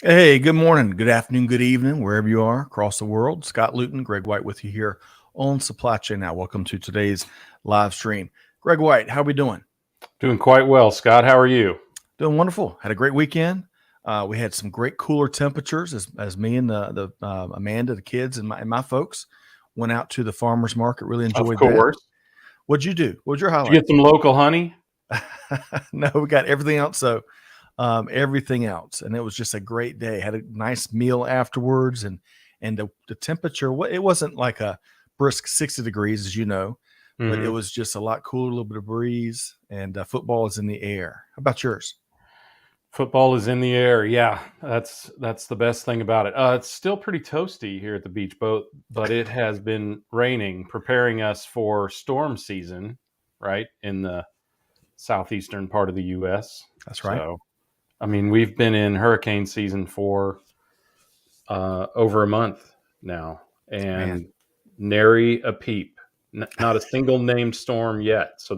Hey, good morning, good afternoon, good evening, wherever you are across the world. Scott Luton, Greg White with you here on Supply Chain Now. Welcome to today's live stream. Greg White, how are we doing? Doing quite well, Scott. How are you? Doing wonderful. Had a great weekend. We had some great cooler temperatures as me and the Amanda, the kids, and my folks went out to the farmers market. Really Of enjoyed that. course. What'd you do? What was your Did you highlight? get some local honey? No, we got everything else. So everything else, and it was just a great day. Had a nice meal afterwards, and the temperature. It wasn't like a brisk 60 degrees, as you know, but it Hmm. was just a lot cooler, a little bit of breeze, and football is in the air. How about yours? Football is in the air. Yeah, that's the best thing about it. It's still pretty toasty here at the beach boat, but it has been raining, preparing us for storm season, right, in the southeastern part of the U.S. That's right, So, I mean, we've been in hurricane season for over a month now, man. and nary a peep. Not a single named storm yet. So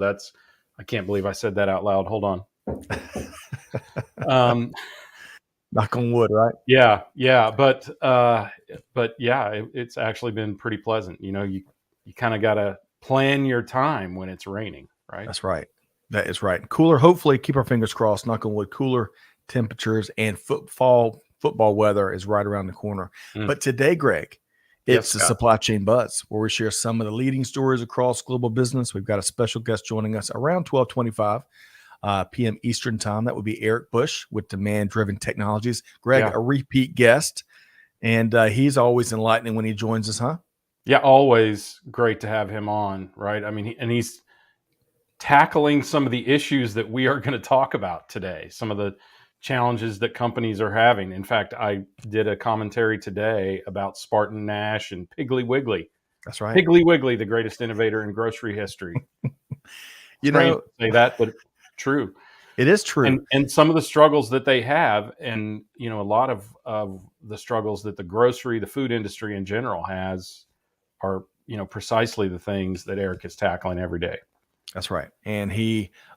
I can't believe I said that out loud. Hold on. Um, Knock on wood, right? yeah, but yeah, it's actually been pretty pleasant. You kind of got to plan your time when it's raining, right? That's right. That is right. Cooler. Hopefully, keep our fingers crossed. Knock on wood. Cooler temperatures and football weather is right around the corner. Mm. But today, Greg, Yes, it's the Scott. Supply Chain Buzz, where we share some of the leading stories across global business. We've got a special guest joining us around 12:25 p.m. Eastern time. That would be Erik Bush with Demand Driven Technologies. Greg, Yeah. a repeat guest, and he's always enlightening when he joins us, huh? Yeah, always great to have him on, right? I mean, he's tackling some of the issues that we are going to talk about today, some of the challenges that companies are having. In fact, I did a commentary today about Spartan Nash and Piggly Wiggly. That's right. Piggly Wiggly, the greatest innovator in grocery history. You Strange know, to say that, but true. it is true. And some of the struggles that they have, and a lot of the struggles that the food industry in general has, are precisely the things that Erik is tackling every day. That's right. And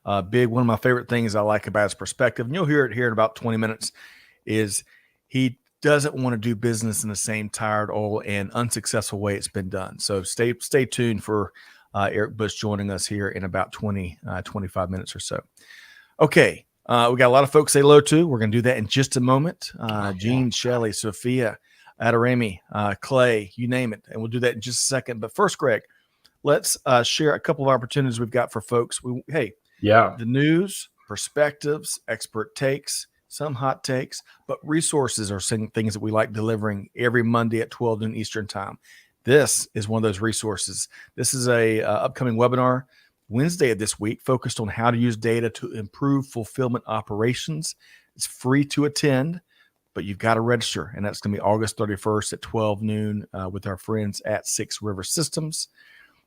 one of my favorite things I like about his perspective, and you'll hear it here in about 20 minutes, is he doesn't want to do business in the same tired, old, and unsuccessful way it's been done. So stay tuned for Erik Bush joining us here in about 25 minutes or so. Okay. We got a lot of folks say hello to. We're going to do that in just a moment. Jean, Shelley, Sophia, Adarami, Clay, you name it. And we'll do that in just a second. But first, Greg, let's share a couple of opportunities we've got for folks. Yeah. The news, perspectives, expert takes, some hot takes, but resources are things that we like delivering every Monday at 12 noon Eastern time. This is one of those resources. This is a upcoming webinar Wednesday of this week focused on how to use data to improve fulfillment operations. It's free to attend, but you've got to register, and that's going to be August 31st at 12 noon with our friends at Six River Systems.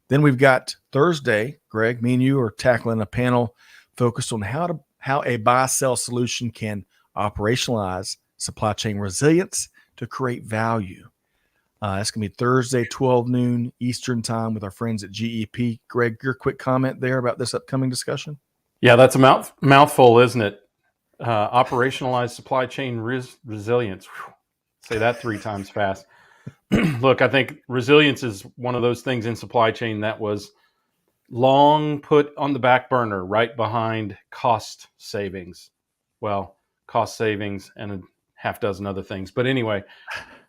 Then we've got Thursday, Greg, me and you are tackling a panel focused on how a buy-sell solution can operationalize supply chain resilience to create value. That's going to be Thursday, 12 noon Eastern time with our friends at GEP. Greg, your quick comment there about this upcoming discussion? Yeah, that's a mouthful, isn't it? Operationalized supply chain resilience. Whew. Say that 3 times fast. Look, I think resilience is one of those things in supply chain that was long put on the back burner, right behind cost savings. Well, cost savings and a half dozen other things. But anyway,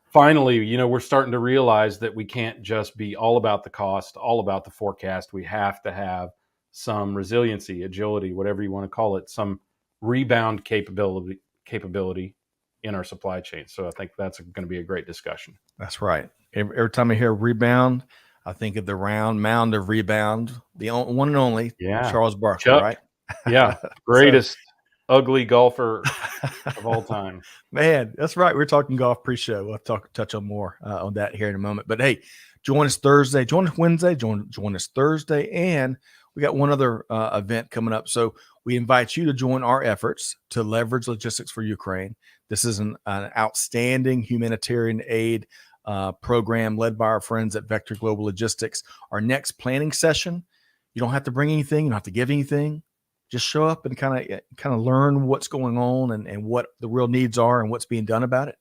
finally, we're starting to realize that we can't just be all about the cost, all about the forecast. We have to have some resiliency, agility, whatever you want to call it, some rebound capability in our supply chain. So I think that's going to be a great discussion. That's right. Every time I hear rebound, I think of the round mound of rebound, the one and only Charles Barkley, Chuck. right? Yeah, greatest ugly golfer of all time. Man, that's right. We're talking golf pre-show. We'll touch on more on that here in a moment. But hey, join us Thursday, join us Wednesday, join us Thursday, and we got one other event coming up. So we invite you to join our efforts to leverage logistics for Ukraine. This is an outstanding humanitarian aid program led by our friends at Vector Global Logistics. Our next planning session, you don't have to bring anything, you don't have to give anything. just show up and kind of learn what's going on and what the real needs are and what's being done about it.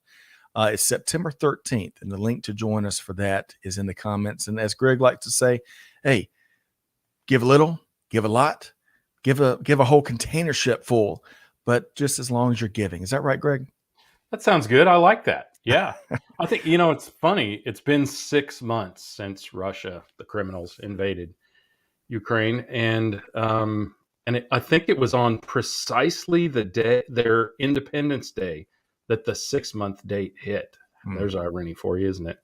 It's September 13th, and the link to join us for that is in the comments. And as Greg likes to say, hey, give a little, give a lot, give a whole container ship full, but just as long as you're giving. Is that right, Greg? That sounds good. I like that. Yeah. I think, it's funny. It's been 6 months since Russia, the criminals, invaded Ukraine. And I think it was on precisely the day, their Independence Day, that the 6-month date hit. There's irony for you, isn't it?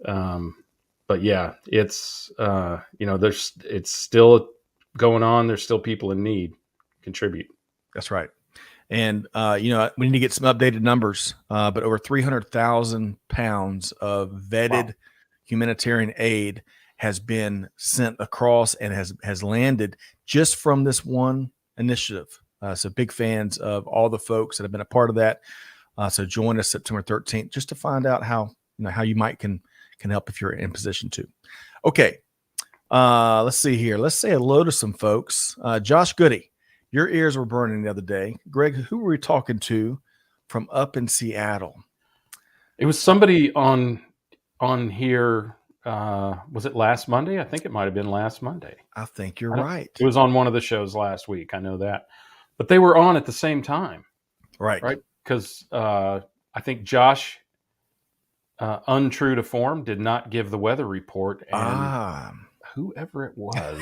But yeah, it's, it's still going on. There's still people in need. Contribute. That's right. And, we need to get some updated numbers, but over 300,000 pounds of vetted humanitarian aid has been sent across and has landed just from this one initiative. So big fans of all the folks that have been a part of that. So join us September 13th just to find out how you might can help if you're in position to. Okay. Let's see here. Let's say hello to some folks. Josh Goody, your ears were burning the other day. Greg, who were we talking to from up in Seattle? It was somebody on here. Was it last Monday? I think it might have been last Monday. I think you're right. It was on one of the shows last week. I know that. But they were on at the same time. Right. Because I think Josh, untrue to form, did not give the weather report. And whoever it was.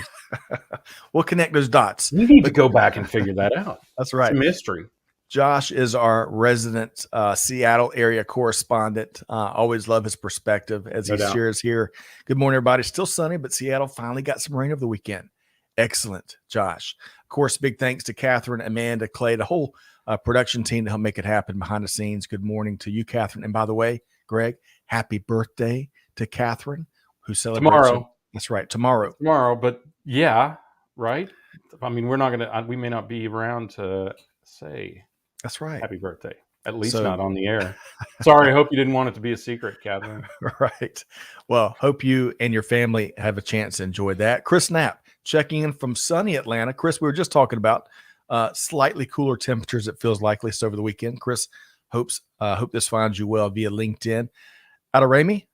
We'll connect those dots. We need to go back and figure that out. That's right. It's a mystery. Josh is our resident Seattle area correspondent. Always love his perspective as he shares here. Good morning, everybody. Still sunny, but Seattle finally got some rain over the weekend. Excellent, Josh. Of course, big thanks to Catherine, Amanda, Clay, the whole production team to help make it happen behind the scenes. Good morning to you, Catherine. And by the way, Greg, happy birthday to Catherine, who celebrates tomorrow. That's right, tomorrow. But yeah, right? I mean, we may not be around to say that's right. Happy birthday. At least not on the air. Sorry, I hope you didn't want it to be a secret, Catherine. Right. Well, hope you and your family have a chance to enjoy that. Chris Knapp checking in from sunny Atlanta. Chris, we were just talking about slightly cooler temperatures, it feels likely, so over the weekend. Chris hope this finds you well via LinkedIn. Adarami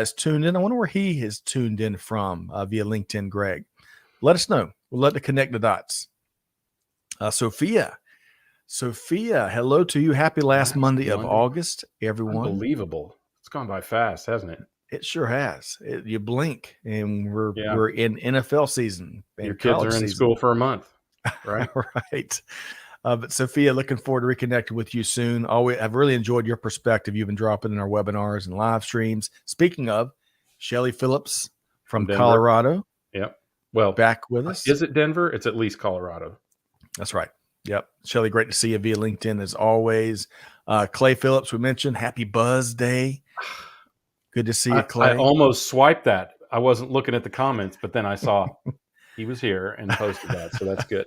is tuned in. I wonder where he is tuned in from via LinkedIn, Greg. Let us know. We'll let to connect the dots. Sophia, hello to you. Happy last Monday of August, everyone. Unbelievable. It's gone by fast, hasn't it? It sure has. You blink, and we're in NFL season. Your kids are in school for a month, right? Right. But Sophia, looking forward to reconnecting with you soon. I've really enjoyed your perspective you've been dropping in our webinars and live streams. Speaking of, Shelly Phillips from Colorado. Yep. Well, back with us. Is it Denver? It's at least Colorado. That's right. Yep. Shelly, great to see you via LinkedIn as always. Clay Phillips, we mentioned. Happy Buzz Day. Good to see you, Clay. I almost swiped that. I wasn't looking at the comments, but then I saw he was here and posted that. So that's good.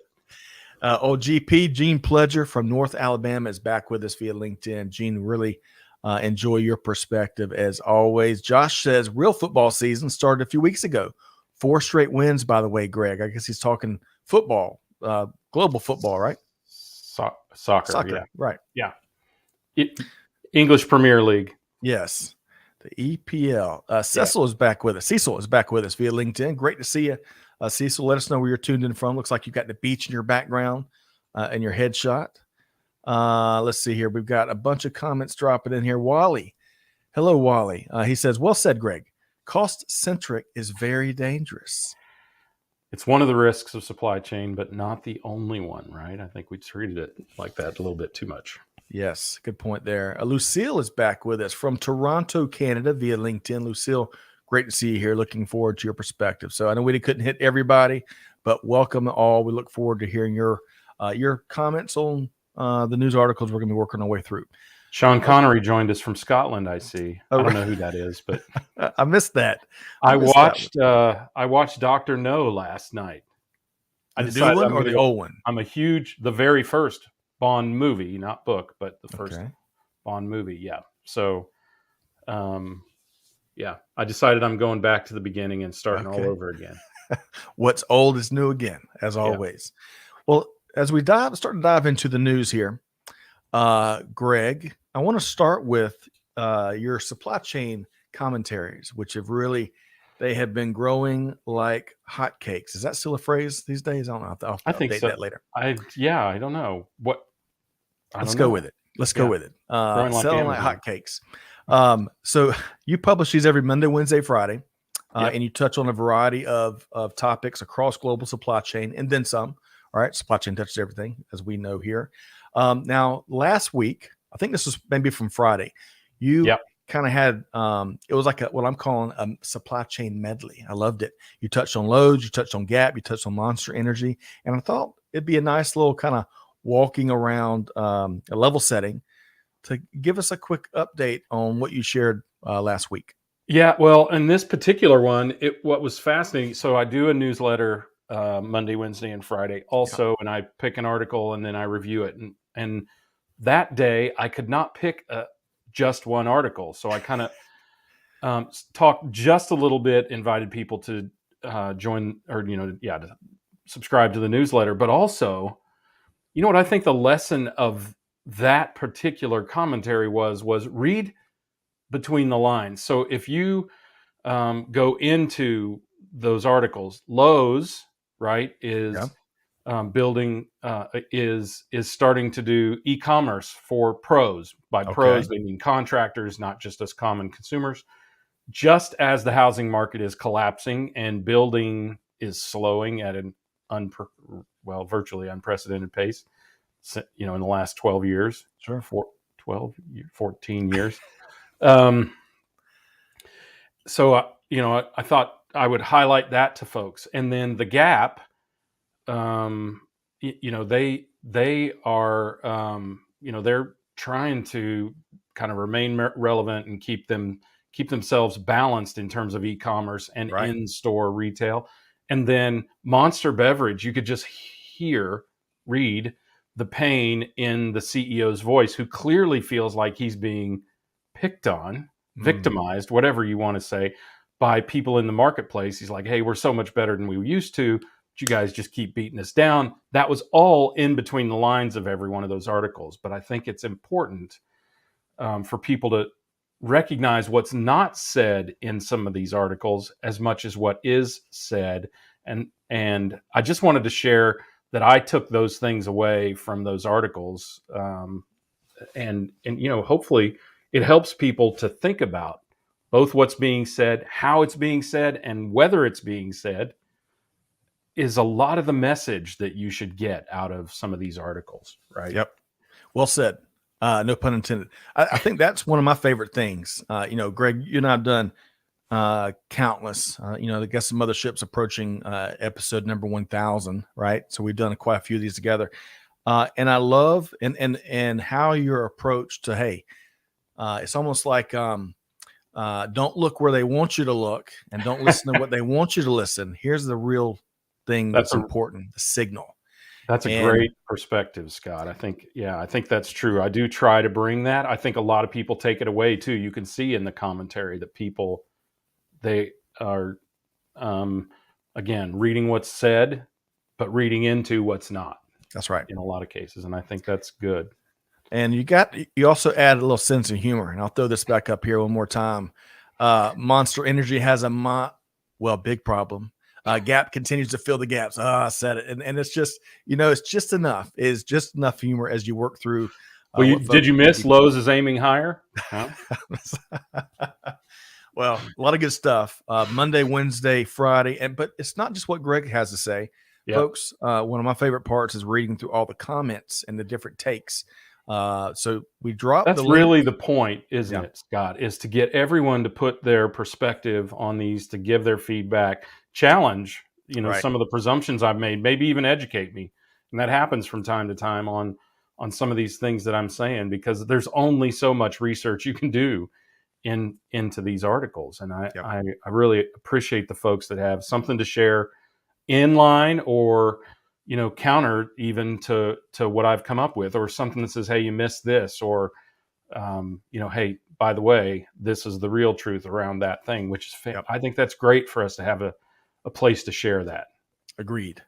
GP, Gene Pledger from North Alabama is back with us via LinkedIn. Gene, really enjoy your perspective as always. Josh says real football season started a few weeks ago. 4 straight wins, by the way, Greg. I guess he's talking football, global football, right? Soccer, yeah. Right. Yeah. English Premier League. Yes. The EPL. Cecil is back with us. Cecil is back with us via LinkedIn. Great to see you. Cecil, let us know where you're tuned in from. Looks like you got the beach in your background and your headshot. Let's see here. We've got a bunch of comments dropping in here. Wally. Hello, Wally. He says, well said, Greg. Cost-centric is very dangerous. It's one of the risks of supply chain, but not the only one, right? I think we treated it like that a little bit too much. Yes, good point there. Lucille is back with us from Toronto, Canada via LinkedIn. Lucille, great to see you here. Looking forward to your perspective. So I know we couldn't hit everybody, but welcome all. We look forward to hearing your comments on the news articles we're going to be working our way through. Sean Connery joined us from Scotland, I see. I don't know who that is, but I missed that. I watched Dr. No last night. The new one or the old one? I'm the very first Bond movie, not book, but the first Bond movie. Yeah. So, I decided I'm going back to the beginning and starting all over again. What's old is new again, as always. Well, as we start to dive into the news here, Greg, I want to start with your supply chain commentaries, which they have been growing like hotcakes. Is that still a phrase these days? I don't know. I'll have I to think update so. that later. I don't know what. I Let's don't go know. with it. Let's go Yeah. with it. Growing like Selling like Amazon. hotcakes. So you publish these every Monday, Wednesday, Friday, Yep. and you touch on a variety of topics across global supply chain and then some. All right, supply chain touches everything, as we know here. Now, last week, I think this was maybe from Friday, you Yep. kind of had it was like what I'm calling a supply chain medley. I loved it. You touched on loads, you touched on Gap, you touched on Monster Energy, and I thought it'd be a nice little kind of walking around a level setting to give us a quick update on what you shared last week. Yeah, well, in this particular one, what was fascinating. So I do a newsletter Monday, Wednesday, and Friday also, and I pick an article and then I review it. And that day, I could not pick just one article, so I kind of talked just a little bit, invited people to join or to subscribe to the newsletter, but also, what I think the lesson of that particular commentary was read between the lines. So if you go into those articles, Lowe's, right, is building is starting to do e-commerce for pros. By pros, they mean contractors, not just us common consumers. Just as the housing market is collapsing and building is slowing at an virtually unprecedented pace, in the last 12 years, Sure. 14 years. So, I thought I would highlight that to folks. And then the Gap, they are, they're trying to kind of remain relevant and keep themselves balanced in terms of e-commerce and in-store retail. And then Monster Beverage, you could just read the pain in the CEO's voice, who clearly feels like he's being picked on, victimized, whatever you want to say, by people in the marketplace. He's like, hey, we're so much better than we used to, but you guys just keep beating us down. That was all in between the lines of every one of those articles. But I think it's important for people to recognize what's not said in some of these articles as much as what is said. And I just wanted to share that I took those things away from those articles. And hopefully it helps people to think about both what's being said, how it's being said, and whether it's being said is a lot of the message that you should get out of some of these articles, right? Yep. Well said. No pun intended. I think that's one of my favorite things. Greg, you and I have done countless, I guess the mothership's approaching episode number 1000, right? So we've done quite a few of these together. And I love and how your approach to, hey, it's almost like don't look where they want you to look and don't listen to what they want you to listen. Here's the real thing that's important, the signal. That's a great perspective, Scott. I think that's true. I do try to bring that. I think a lot of people take it away too. You can see in the commentary that people, they are, again, reading what's said, but reading into what's not. That's right. In a lot of cases. And I think that's good. And you also add a little sense of humor. And I'll throw this back up here one more time. Monster Energy has big problem. Gap continues to fill the gaps. I said it. And it's just, it's just enough. It's just enough humor as you work through. Did you miss Lowe's is aiming higher? Huh? Well, a lot of good stuff. Monday, Wednesday, Friday. But it's not just what Greg has to say. Yep. Folks, one of my favorite parts is reading through all the comments and the different takes. So we dropped That's really the point, isn't it, Scott, is to get everyone to put their perspective on these, to give their feedback, challenge, some of the presumptions I've made, maybe even educate me. And that happens from time to time on some of these things that I'm saying, because there's only so much research you can do into these articles. And I really appreciate the folks that have something to share in line or, counter even to what I've come up with, or something that says, hey, you missed this, or, hey, by the way, this is the real truth around that thing, which is I think that's great for us to have a place to share that. Agreed.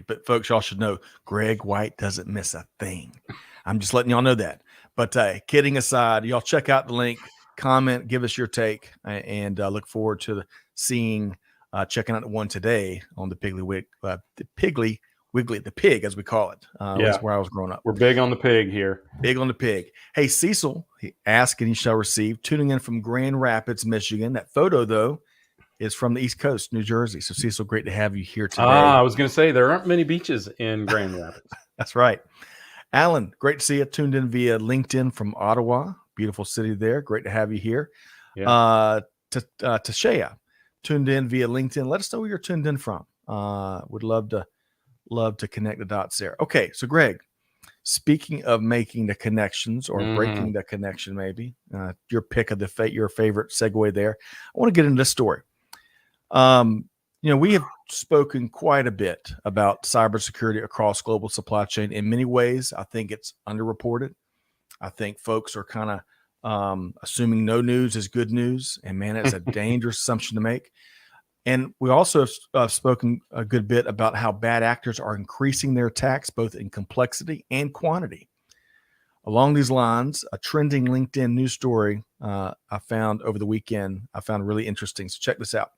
But folks, y'all should know Greg White doesn't miss a thing. I'm just letting y'all know that. But kidding aside, y'all check out the link, comment, give us your take, and look forward to checking out the one today on the Piggly Wiggly, the pig, as we call it. That's where I was growing up. We're big on the pig here. Big on the pig. Hey, Cecil, he asked and he shall receive. Tuning in from Grand Rapids, Michigan. That photo, though, is from the East Coast, New Jersey. So, Cecil, great to have you here today. I was going to say there aren't many beaches in Grand Rapids. That's right. Alan, great to see you. Tuned in via LinkedIn from Ottawa. Beautiful city there. Great to have you here. Yeah. Tashea, tuned in via LinkedIn. Let us know where you're tuned in from. Would love to connect the dots there. Okay, so Greg, speaking of making the connections or breaking the connection, maybe your pick of your favorite segue there. I want to get into this story. We have spoken quite a bit about cybersecurity across global supply chain. In many ways, I think it's underreported. I think folks are kind of assuming no news is good news, and man, it's a dangerous assumption to make. And we also have spoken a good bit about how bad actors are increasing their attacks, both in complexity and quantity. Along these lines, a trending LinkedIn news story I found over the weekend, I found really interesting. So check this out.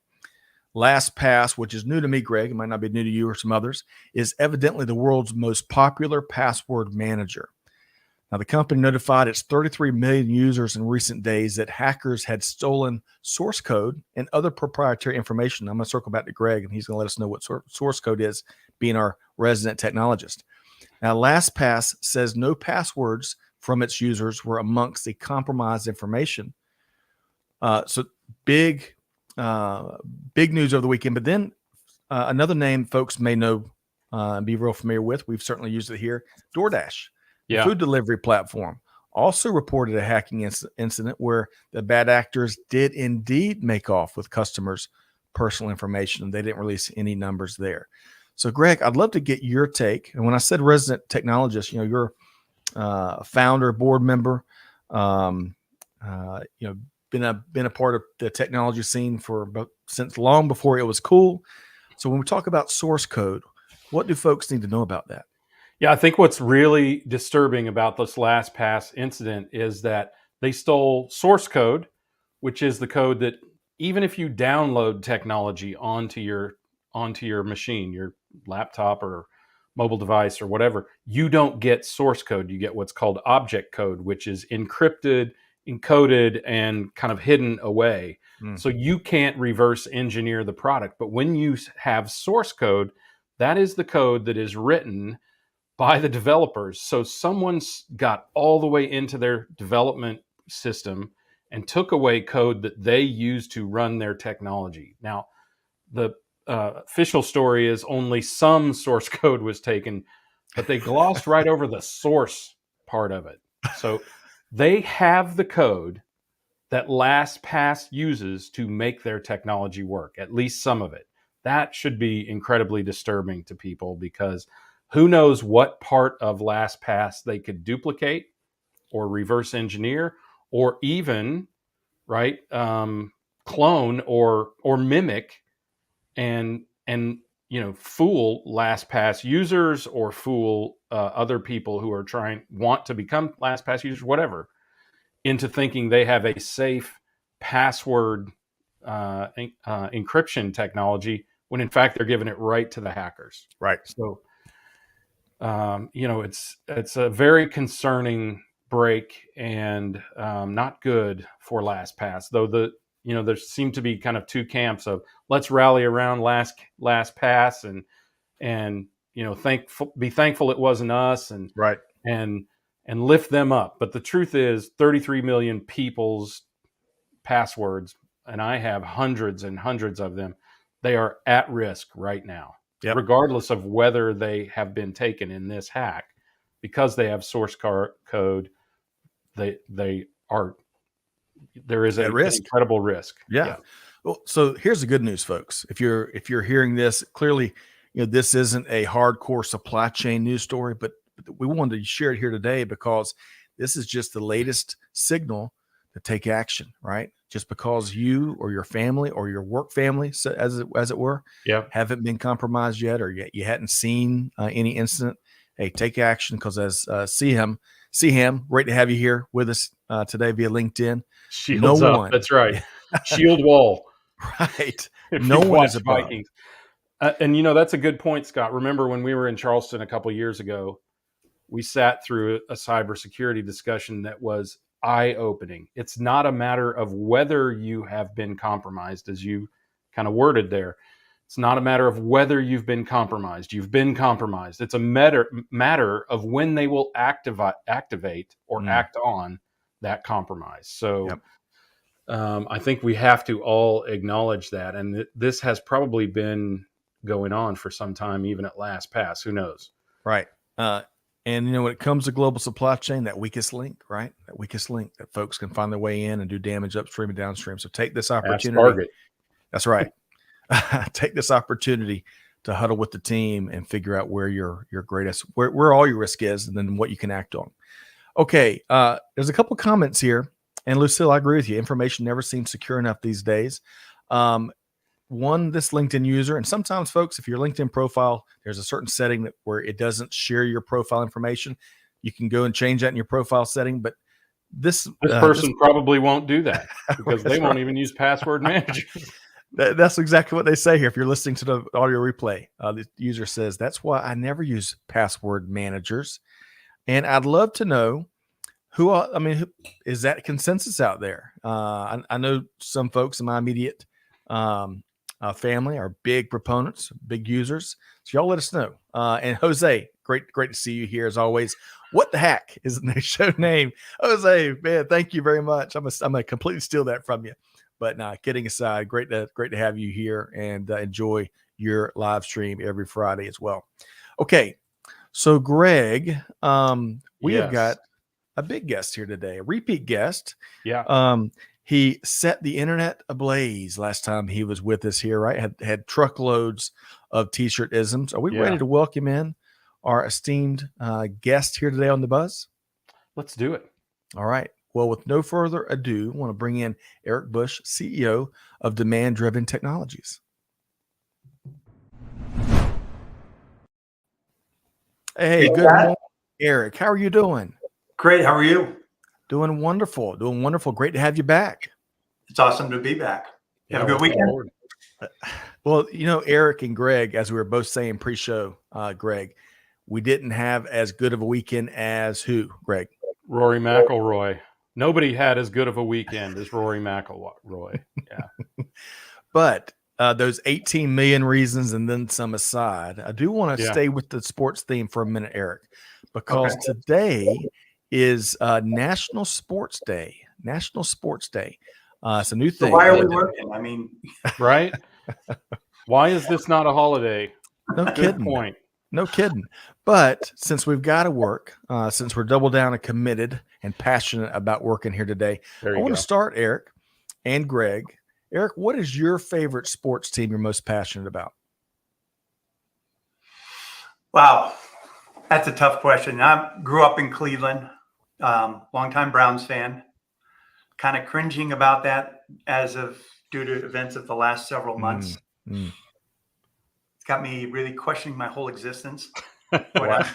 LastPass, which is new to me, Greg, it might not be new to you or some others, is evidently the world's most popular password manager. Now, the company notified its 33 million users in recent days that hackers had stolen source code and other proprietary information. I'm going to circle back to Greg, and he's going to let us know what source code is, being our resident technologist. Now, LastPass says no passwords from its users were amongst the compromised information. So big news over the weekend. But then another name folks may know and be real familiar with, we've certainly used it here, DoorDash. The food delivery platform also reported a hacking incident where the bad actors did indeed make off with customers' personal information, and they didn't release any numbers there. So, Greg, I'd love to get your take. And when I said resident technologist, you're a founder, board member, been a part of the technology scene since long before it was cool. So, when we talk about source code, what do folks need to know about that? Yeah, I think what's really disturbing about this LastPass incident is that they stole source code, which is the code that even if you download technology onto your machine, your laptop or mobile device or whatever, you don't get source code. You get what's called object code, which is encrypted, encoded, and kind of hidden away. So you can't reverse engineer the product. But when you have source code, that is the code that is written by the developers. So someone's got all the way into their development system and took away code that they use to run their technology. Now, the official story is only some source code was taken, but they glossed right over the source part of it. So they have the code that LastPass uses to make their technology work, at least some of it. That should be incredibly disturbing to people, because who knows what part of LastPass they could duplicate or reverse engineer, or even clone or mimic and fool LastPass users, or fool other people who want to become LastPass users, whatever, into thinking they have a safe password encryption technology, when in fact they're giving it right to the hackers. Right. So it's a very concerning break, and not good for LastPass. Though there seem to be kind of two camps of let's rally around LastPass and be thankful it wasn't us, and right, and lift them up. But the truth is, 33 million people's passwords, and I have hundreds and hundreds of them, they are at risk right now. Yep. Regardless of whether they have been taken in this hack, because they have source code, there is an incredible risk. Yeah. Well, so here's the good news, folks. If you're hearing this, clearly, this isn't a hardcore supply chain news story, but we wanted to share it here today because this is just the latest signal to take action, right? Just because you or your family or your work family, so as it were, haven't been compromised yet, or yet you hadn't seen any incident. Hey, take action, because as see him, great to have you here with us today via LinkedIn. Shields up. That's right. Shield wall. Right. If no you one watch is above. Vikings. And that's a good point, Scott. Remember when we were in Charleston a couple years ago, we sat through a cybersecurity discussion that was eye-opening. It's not a matter of whether you have been compromised, as you kind of worded there. It's not a matter of whether you've been compromised. You've been compromised. It's a matter of when they will activate or act on that compromise. So I think we have to all acknowledge that. And this has probably been going on for some time, even at last pass. Who knows? Right. And, when it comes to global supply chain, that weakest link, right? That weakest link that folks can find their way in and do damage upstream and downstream. So take this opportunity. That's right. Take this opportunity to huddle with the team and figure out where your greatest, where all your risk is, and then what you can act on. Okay. There's a couple comments here. And Lucille, I agree with you. Information never seems secure enough these days. This LinkedIn user, and sometimes, folks, if your LinkedIn profile, there's a certain setting where it doesn't share your profile information. You can go and change that in your profile setting, but this person probably won't do that because they won't even use password managers. That's exactly what they say here. If you're listening to the audio replay, the user says, that's why I never use password managers. And I'd love to know who is that consensus out there? I know some folks in my immediate family are big proponents, big users. So y'all let us know. And Jose, great to see you here as always. What the heck is the show name? Jose, man, thank you very much. I'm gonna completely steal that from you. But kidding aside, great to have you here, and enjoy your live stream every Friday as well. Okay, so Greg, we have got a big guest here today, a repeat guest. Yeah. He set the internet ablaze last time he was with us here, right? Had truckloads of t-shirt isms. Are we ready to welcome in our esteemed guest here today on The Buzz? Let's do it. All right. Well, with no further ado, I want to bring in Erik Bush, CEO of Demand Driven Technologies. Hey, good morning, Erik. How are you doing? Great. How are you? Doing wonderful. Great to have you back. It's awesome to be back. Have a good weekend. Well, Erik and Greg, as we were both saying pre-show, Greg, we didn't have as good of a weekend as who, Greg? Rory McIlroy. Nobody had as good of a weekend as Rory McIlroy. Yeah. But those 18 million reasons and then some aside, I do want to stay with the sports theme for a minute, Erik, because today is National Sports Day. National Sports Day. It's a new thing. So why are we working? I mean, right? Why is this not a holiday? No kidding. Point. No kidding. But since we've got to work, since we're double down and committed and passionate about working here today, I want to start, Erik and Greg. Erik, what is your favorite sports team you're most passionate about? Wow. That's a tough question. I grew up in Cleveland, longtime Browns fan, kind of cringing about that due to events of the last several months. It's got me really questioning my whole existence. But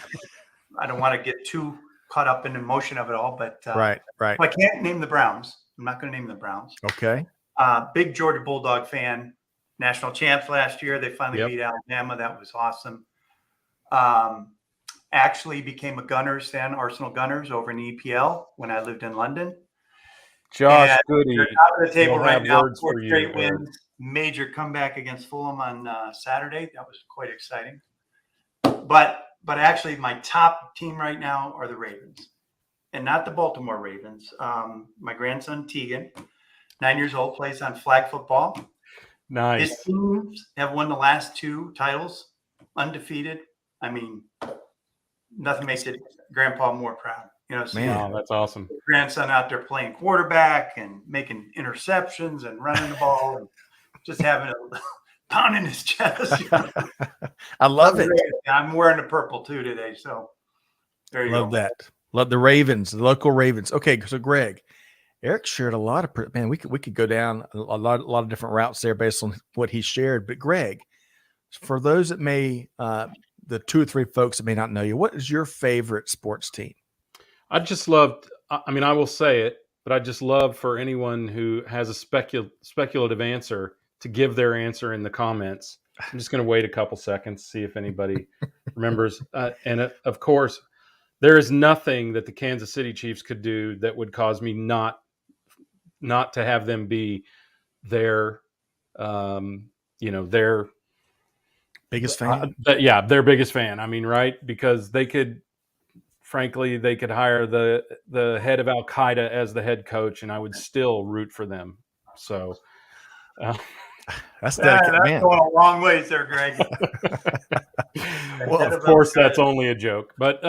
I don't want to get too caught up in the emotion of it all, but right. I can't name the Browns. I'm not going to name the Browns. Okay. Big Georgia Bulldog fan, national champs last year. They finally beat Alabama. That was awesome. Actually became a Gunners fan, Arsenal Gunners, over in EPL when I lived in London. Josh Goody. They're top of the table right now. 4 straight wins. Major comeback against Fulham on Saturday. That was quite exciting. But actually, my top team right now are the Ravens, and not the Baltimore Ravens. My grandson Tegan, 9 years old, plays on flag football. Nice. His teams have won the last 2 titles, undefeated. I mean, nothing makes it Grandpa more proud. Man, that's awesome. Grandson out there playing quarterback and making interceptions and running the ball and just having a pound in his chest. I love it. I'm wearing the purple too today, so there you go. Love that. Love the Ravens, the local Ravens. Okay, so Greg, Erik shared a lot of man. We could go down a lot of different routes there based on what he shared. But Greg, for those that may the 2 or 3 folks that may not know you, what is your favorite sports team? I just loved. I mean, I will say it, but I just love for anyone who has a speculative answer to give their answer in the comments. I'm just going to wait a couple seconds, see if anybody remembers. Of course, there is nothing that the Kansas City Chiefs could do that would cause me not to have them be their, their biggest fan. Their biggest fan. I mean, right? Because they could, frankly, they could hire the head of Al Qaeda as the head coach, and I would still root for them. So. That's dedicated, man. Going a long ways there, Greg. Well, of course, that's only a joke, but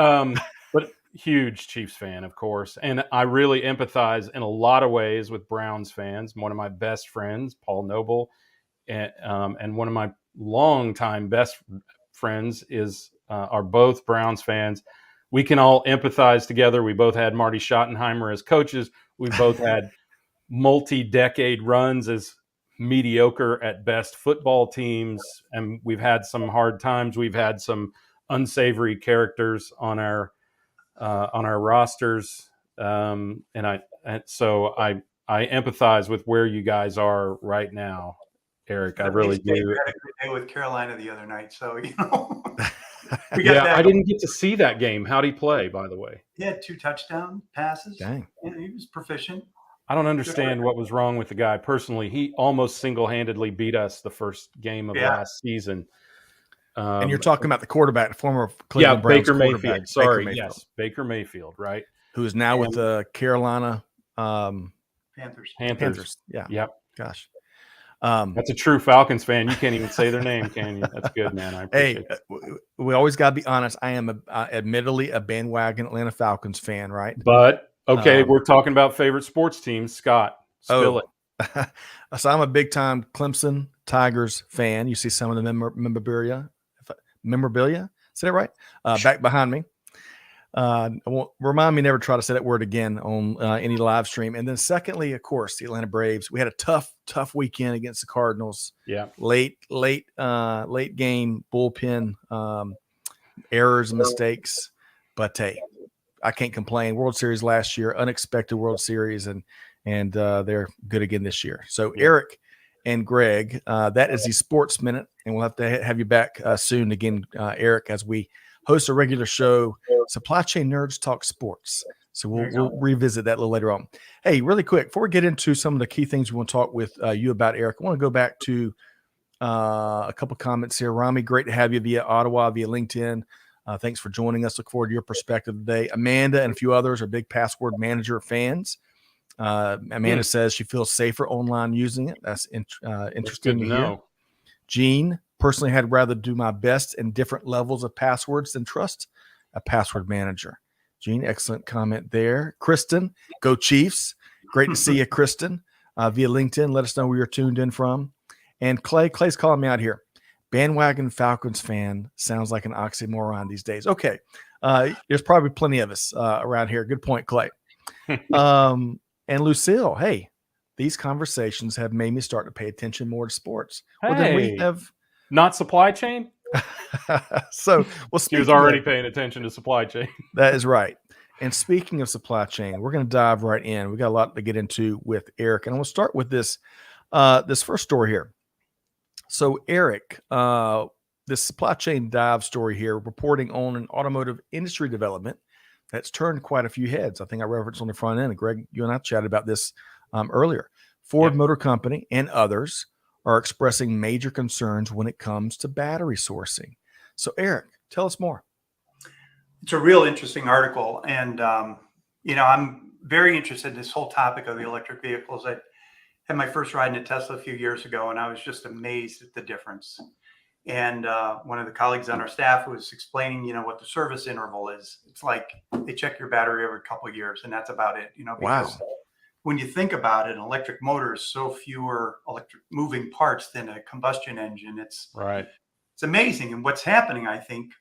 huge Chiefs fan, of course, and I really empathize in a lot of ways with Browns fans. One of my best friends, Paul Noble, and one of my longtime best friends are both Browns fans. We can all empathize together. We both had Marty Schottenheimer as coaches. We both had multi-decade runs as mediocre at best football teams, and we've had some hard times. We've had some unsavory characters on our rosters, so I empathize with where you guys are right now, Erik. I really do. We had a good day with Carolina the other night, so I didn't get to see that game. How'd he play, by the way? He had 2 touchdown passes. Dang, and he was proficient. I don't understand what was wrong with the guy. Personally, he almost single-handedly beat us the first game of last season. And you're talking about the quarterback, the former Cleveland Browns Baker quarterback. Mayfield. Sorry, Baker Mayfield. yes, Baker Mayfield, right? Who is now with the Carolina Panthers. Yeah. Yep. Gosh. That's a true Falcons fan. You can't even say their name, can you? That's good, man. I appreciate it. We always got to be honest. I am admittedly a bandwagon Atlanta Falcons fan, right? But okay, we're talking about favorite sports teams. Scott, spill it. So I'm a big time Clemson Tigers fan. You see some of the memorabilia. Say that right? Back behind me. Remind me never try to say that word again on any live stream. And then secondly, of course, the Atlanta Braves. We had a tough weekend against the Cardinals. Yeah. Late game bullpen errors and mistakes. But hey, I can't complain. World Series last year, unexpected World Series, and they're good again this year. So Erik and Greg, that is the Sports Minute, and we'll have to have you back soon again, Erik, as we host a regular show, Supply Chain Nerds Talk Sports. So we'll revisit that a little later on. Hey, really quick, before we get into some of the key things we want to talk with you about, Erik, I want to go back to a couple comments here. Rami, great to have you via Ottawa, via LinkedIn. Thanks for joining us. Look forward to your perspective today. Amanda and a few others are big Password Manager fans. Amanda says she feels safer online using it. That's interesting to hear. Jean, personally, had rather do my best in different levels of passwords than trust a password manager. Jean, excellent comment there. Kristen, go Chiefs. Great to see you, Kristen, via LinkedIn. Let us know where you're tuned in from. And Clay's calling me out here. Bandwagon Falcons fan sounds like an oxymoron these days. Okay. There's probably plenty of us around here. Good point, Clay. And Lucille, hey, these conversations have made me start to pay attention more to sports. Well, then we have not supply chain. So, she was already paying attention to supply chain. That is right. And speaking of supply chain, we're going to dive right in. We got a lot to get into with Erik, and I'm going to start with this first story here. So, Erik, this supply chain dive story here, reporting on an automotive industry development that's turned quite a few heads. I think I referenced on the front end, and Greg, you and I chatted about this earlier. Ford Motor Company and others are expressing major concerns when it comes to battery sourcing. So, Erik, tell us more. It's a real interesting article. And, I'm very interested in this whole topic of the electric vehicles. I had my first ride in a Tesla a few years ago, and I was just amazed at the difference. And one of the colleagues on our staff was explaining, what the service interval is. It's like they check your battery every couple of years, and that's about it. Because when you think about it, an electric motor is so fewer electric moving parts than a combustion engine. It's amazing. And what's happening, I think,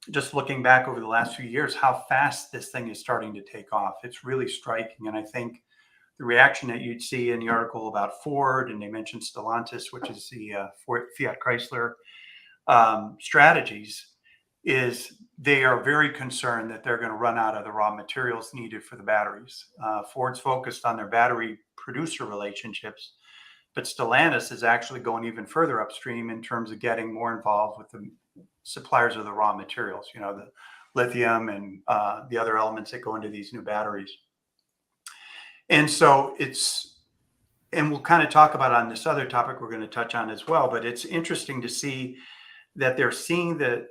just looking back over the last few years, how fast this thing is starting to take off. It's really striking. And I think the reaction that you'd see in the article about Ford, and they mentioned Stellantis, which is the Fiat Chrysler strategies, is they are very concerned that they're going to run out of the raw materials needed for the batteries. Ford's focused on their battery producer relationships, but Stellantis is actually going even further upstream in terms of getting more involved with the suppliers of the raw materials, the lithium and the other elements that go into these new batteries. And so and we'll kind of talk about on this other topic we're going to touch on as well, but it's interesting to see that they're seeing that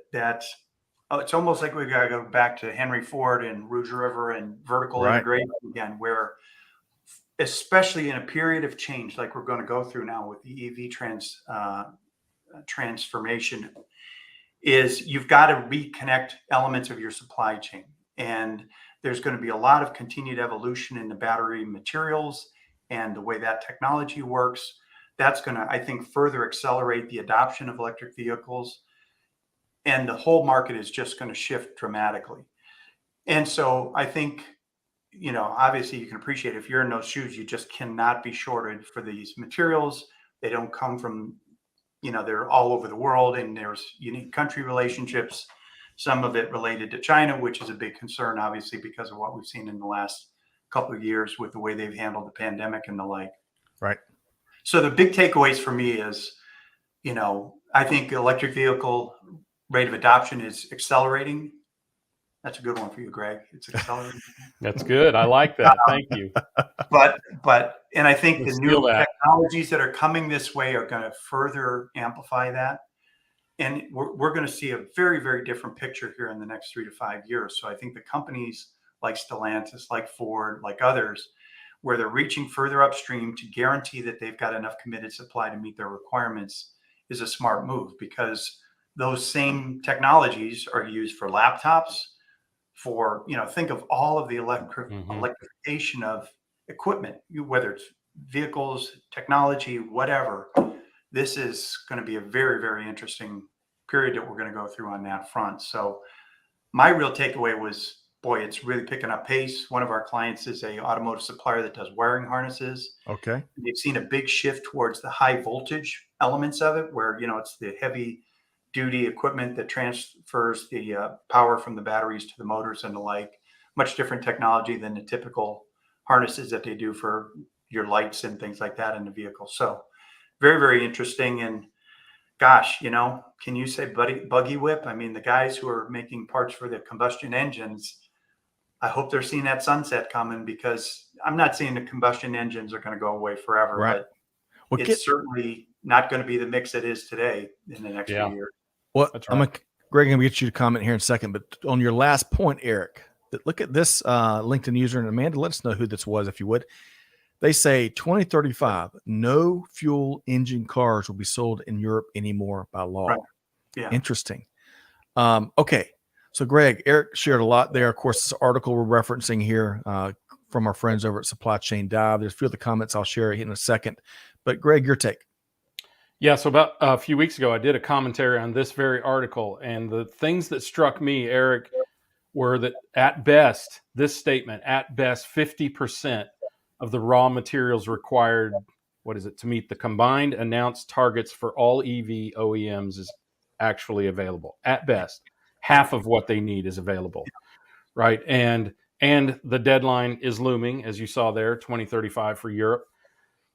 it's almost like we got to go back to Henry Ford and Rouge River and vertical integration again, where especially in a period of change like we're going to go through now with the EV transformation, is you've got to reconnect elements of your supply chain. And there's going to be a lot of continued evolution in the battery materials and the way that technology works. That's going to, I think, further accelerate the adoption of electric vehicles. And the whole market is just going to shift dramatically. And so I think, obviously you can appreciate if you're in those shoes, you just cannot be shorted for these materials. They don't come from, they're all over the world, and there's unique country relationships, some of it related to China, which is a big concern, obviously, because of what we've seen in the last couple of years with the way they've handled the pandemic and the like. Right. So the big takeaways for me is, I think electric vehicle rate of adoption is accelerating. That's a good one for you, Greg. It's accelerating. That's good. I like that. Thank you. And I think the new technologies that are coming this way are going to further amplify that. And we're going to see a very, very different picture here in the next 3 to 5 years. So I think the companies like Stellantis, like Ford, like others, where they're reaching further upstream to guarantee that they've got enough committed supply to meet their requirements is a smart move, because those same technologies are used for laptops, for, think of all of the electrification of equipment, whether it's vehicles, technology, whatever. This is going to be a very, very interesting period that we're going to go through on that front. So my real takeaway was, boy, it's really picking up pace. One of our clients is a automotive supplier that does wiring harnesses. Okay. They've seen a big shift towards the high voltage elements of it, where, it's the heavy duty equipment that transfers the power from the batteries to the motors and the like. Much different technology than the typical harnesses that they do for your lights and things like that in the vehicle. So very, very interesting. And gosh, can you say buggy whip? I mean, the guys who are making parts for the combustion engines, I hope they're seeing that sunset coming, because I'm not saying the combustion engines are going to go away forever, right. But it's certainly not going to be the mix it is today in the next few years. Well, right. Greg, I'm going to get you to comment here in a second, but on your last point, Eric, look at this LinkedIn user, and Amanda, let us know who this was, if you would. They say 2035, no fuel engine cars will be sold in Europe anymore by law. Right. Yeah. Interesting. Okay. So Greg, Eric shared a lot there. Of course, this article we're referencing here from our friends over at Supply Chain Dive. There's a few of the comments I'll share in a second, but Greg, your take. Yeah. So about a few weeks ago, I did a commentary on this very article, and the things that struck me, Eric, were that at best, this statement, at best, 50% of the raw materials required, to meet the combined announced targets for all EV OEMs is actually available. At best, half of what they need is available, right? And the deadline is looming, as you saw there, 2035 for Europe.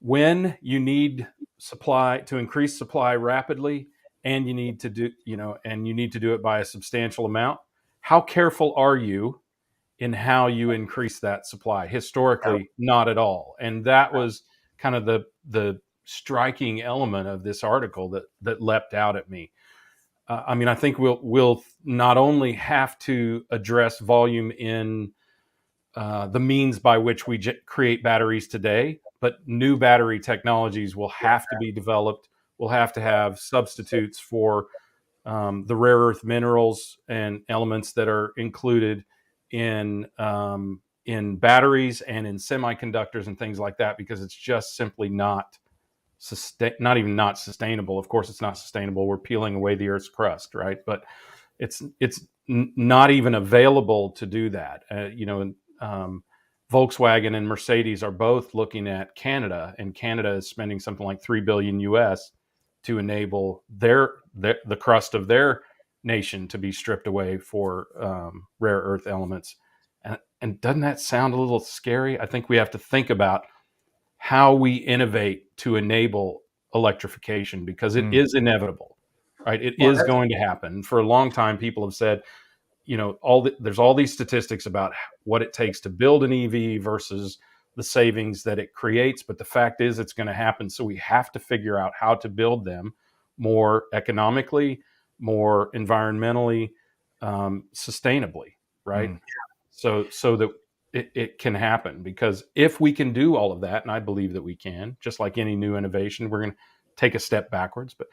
When you need supply to increase supply rapidly, and you need to do it by a substantial amount, how careful are you in how you increase that supply? Historically, not at all. And that was kind of the striking element of this article that leapt out at me. I think we'll not only have to address volume in the means by which we create batteries today, but new battery technologies will have to be developed. We'll have to have substitutes for the rare earth minerals and elements that are included in batteries and in semiconductors and things like that, because it's just simply not sustainable. Of course, it's not sustainable. We're peeling away the Earth's crust, right? But it's not even available to do that. Volkswagen and Mercedes are both looking at Canada, and Canada is spending something like $3 billion US to enable the crust of their nation to be stripped away for rare earth elements. And doesn't that sound a little scary? I think we have to think about how we innovate to enable electrification, because it is inevitable, right? It is going to happen. For a long time, people have said, there's all these statistics about what it takes to build an EV versus the savings that it creates. But the fact is, it's going to happen. So we have to figure out how to build them more economically, more environmentally, sustainably, right? So that it can happen. Because if we can do all of that, and I believe that we can, just like any new innovation, we're going to take a step backwards. But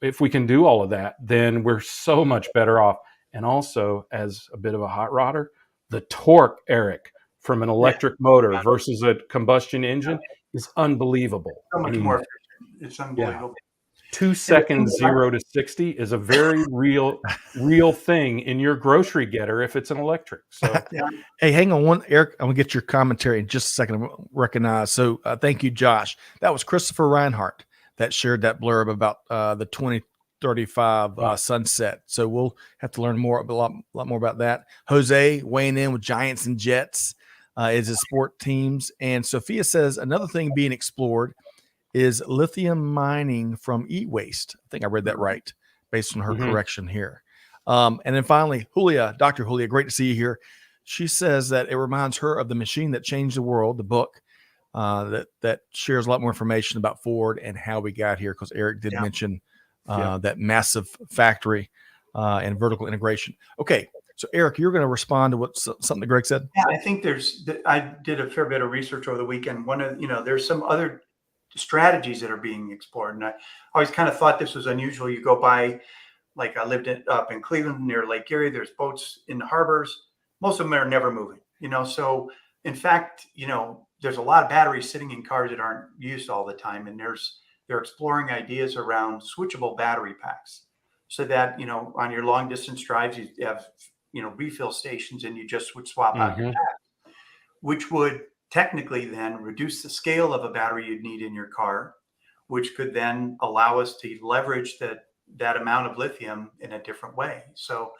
if we can do all of that, then we're so much better off. And also, as a bit of a hot rodder, the torque, Eric, from an electric motor versus a combustion engine is unbelievable. So much more efficient. It's unbelievable. 2 seconds 0 to 60 is a very real thing in your grocery getter if it's an electric. So, Hey, hang on Eric. I'm gonna get your commentary in just a second. I recognize. So, thank you, Josh. That was Christopher Reinhardt that shared that blurb about the 2035 sunset. So we'll have to learn a lot more about that. Jose weighing in with Giants and Jets is his sport teams. And Sophia says another thing being explored is lithium mining from e-waste. I think I read that right based on her correction here. And then finally, Dr. Julia, great to see you here. She says that it reminds her of The Machine That Changed the World, the book that shares a lot more information about Ford and how we got here, because Eric did mention that massive factory and vertical integration. Okay, so Eric, you're going to respond to something that Greg said. Yeah, I think I did a fair bit of research over the weekend. There's some other strategies that are being explored, and I always kind of thought this was unusual. You go by, like I lived up in Cleveland near Lake Erie. There's boats in the harbors. Most of them are never moving. So in fact, there's a lot of batteries sitting in cars that aren't used all the time, and they're exploring ideas around switchable battery packs, so that on your long distance drives you have refill stations, and you just would swap out your pack, which would technically then reduce the scale of a battery you'd need in your car, which could then allow us to leverage that amount of lithium in a different way. So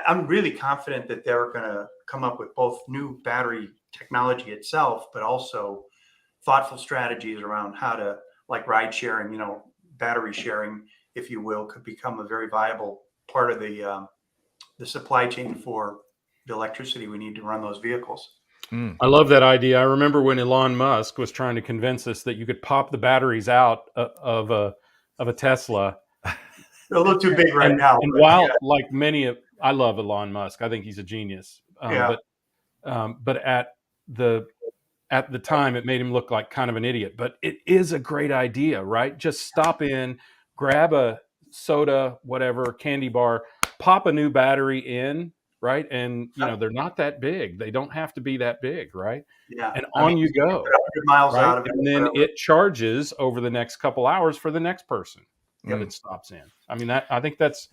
I'm really confident that they're going to come up with both new battery technology itself, but also thoughtful strategies around how to, like ride sharing, battery sharing, if you will, could become a very viable part of the supply chain for the electricity we need to run those vehicles. I love that idea. I remember when Elon Musk was trying to convince us that you could pop the batteries out of a Tesla. They're a little too big now. And while, like I love Elon Musk. I think he's a genius. But at the time, it made him look like kind of an idiot. But it is a great idea, right? Just stop in, grab a soda, whatever, candy bar, pop a new battery in, right? And they're not that big. They don't have to be that big, right? Yeah. And you go. 100 miles right? out of it. And then it charges over the next couple hours for the next person that it stops in. I mean, I think that's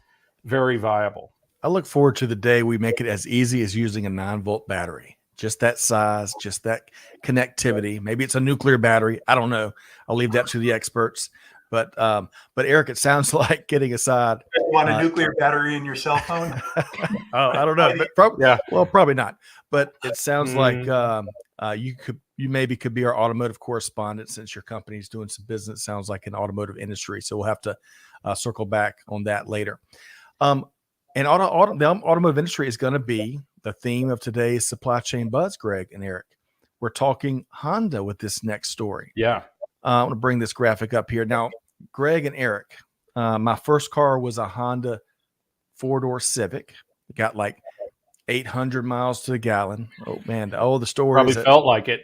very viable. I look forward to the day we make it as easy as using a 9-volt battery. Just that size, just that connectivity. Maybe it's a nuclear battery. I don't know. I'll leave that to the experts. But Eric, it sounds like, getting aside. You want a nuclear battery in your cell phone? I don't know. But probably not. But it sounds like you maybe could be our automotive correspondent, since your company is doing some business. Sounds like an automotive industry. So we'll have to circle back on that later. And the automotive industry is going to be the theme of today's supply chain buzz, Greg and Eric. We're talking Honda with this next story. Yeah. I want to bring this graphic up here. Now, Greg and Eric, my first car was a Honda 4-door Civic. It got like 800 miles to the gallon. Oh, man. The stories. Probably felt like it.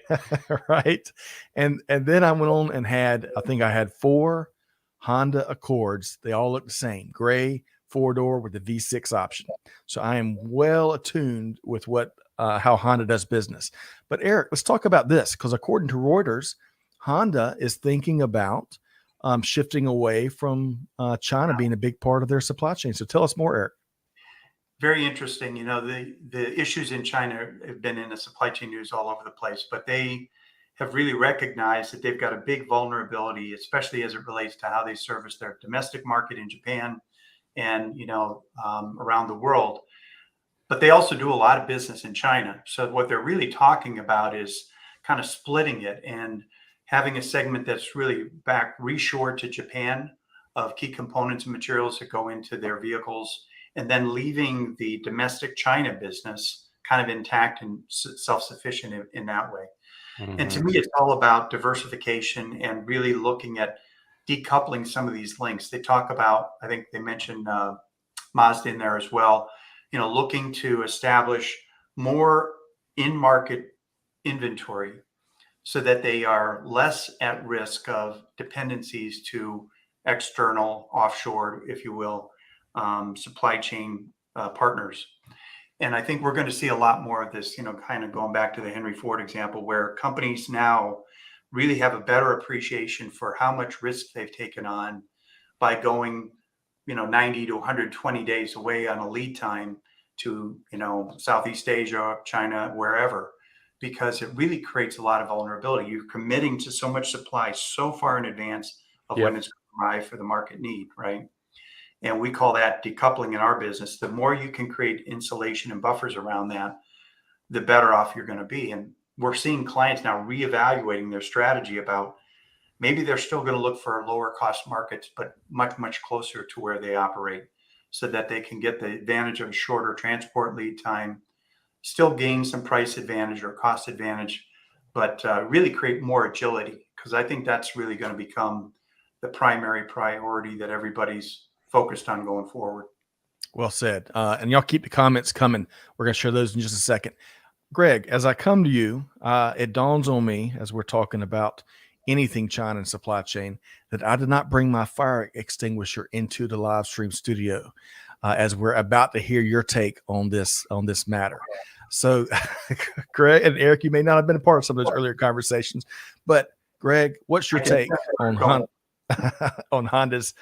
Right. And then I went on and I had 4 Honda Accords. They all look the same. Gray, 4-door with the V6 option. So I am well attuned with how Honda does business. But Eric, let's talk about this, because according to Reuters, Honda is thinking about shifting away from China being a big part of their supply chain. So tell us more, Eric. very interesting. The issues in China have been in the supply chain news all over the place, but they have really recognized that they've got a big vulnerability, especially as it relates to how they service their domestic market in Japan and around the world. But they also do a lot of business in China. So what they're really talking about is kind of splitting it and having a segment that's really back reshored to Japan of key components and materials that go into their vehicles, and then leaving the domestic China business kind of intact and self-sufficient in that way. Mm-hmm. And to me, it's all about diversification and really looking at decoupling some of these links. They talk about, I think they mentioned Mazda in there as well, looking to establish more in-market inventory so that they are less at risk of dependencies to external, offshore, if you will, supply chain partners. And I think we're going to see a lot more of this, kind of going back to the Henry Ford example, where companies now really have a better appreciation for how much risk they've taken on by going, 90 to 120 days away on a lead time to, Southeast Asia, China, wherever, because it really creates a lot of vulnerability. You're committing to so much supply so far in advance of when it's going to arrive for the market need, right? And we call that decoupling in our business. The more you can create insulation and buffers around that, the better off you're going to be. And we're seeing clients now reevaluating their strategy about maybe they're still going to look for lower cost markets, but much, much closer to where they operate so that they can get the advantage of a shorter transport lead time, still gain some price advantage or cost advantage, but really create more agility, because I think that's really going to become the primary priority that everybody's focused on going forward. Well said. And y'all keep the comments coming. We're going to share those in just a second. Greg, as I come to you, it dawns on me as we're talking about anything China and supply chain that I did not bring my fire extinguisher into the live stream studio as we're about to hear your take on this matter. So, Greg and Eric, you may not have been a part of some of those earlier conversations, but Greg, what's your take on Honda's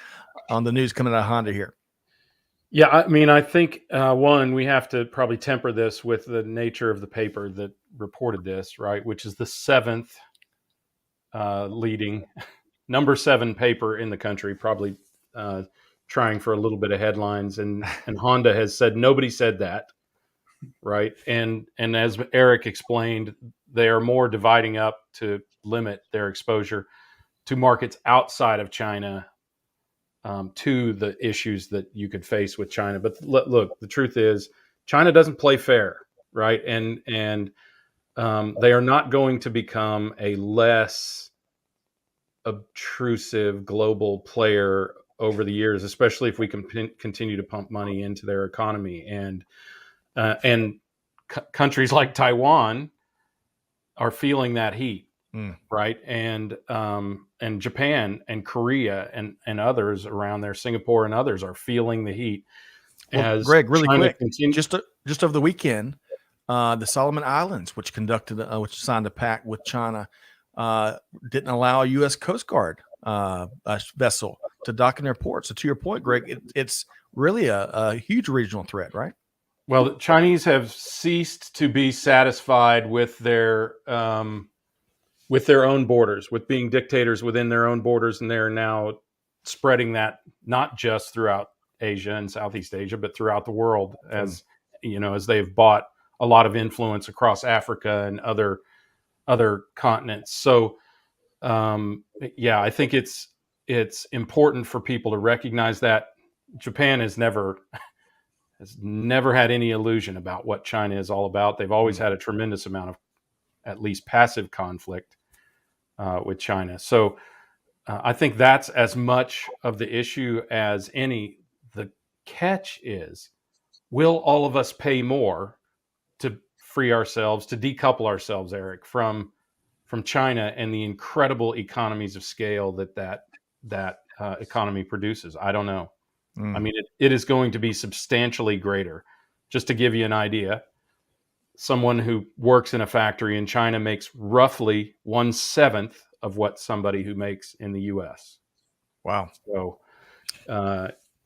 on the news coming out of Honda here? Yeah, I mean, I think one, we have to probably temper this with the nature of the paper that reported this, right? Which is the seventh leading number 7 paper in the country, probably trying for a little bit of headlines, and Honda has said nobody said that, right? And as Eric explained, they are more dividing up to limit their exposure to markets outside of China, to the issues that you could face with China. But look, the truth is China doesn't play fair, right? And they are not going to become a less obtrusive global player over the years, especially if we can continue to pump money into their economy. And countries like Taiwan are feeling that heat, right? And Japan and Korea and others around there, Singapore and others, are feeling the heat. Well, as Greg, really China quick, just over the weekend, the Solomon Islands, which signed a pact with China, didn't allow a U.S. Coast Guard vessel to dock in their port. So to your point, Greg, it's really a huge regional threat, right? Well, the Chinese have ceased to be satisfied with their own borders, with being dictators within their own borders, and they're now spreading that not just throughout Asia and Southeast Asia, but throughout the world, as they've bought a lot of influence across Africa and other continents. So, I think it's important for people to recognize that Japan has never had any illusion about what China is all about. They've always had a tremendous amount of at least passive conflict with China. So I think that's as much of the issue as any. The catch is, will all of us pay more to free ourselves, to decouple ourselves, Eric, from China and the incredible economies of scale that economy produces? I don't know. I mean, it is going to be substantially greater. Just to give you an idea, someone who works in a factory in China makes roughly 1/7 of what somebody who makes in the U.S. Wow. So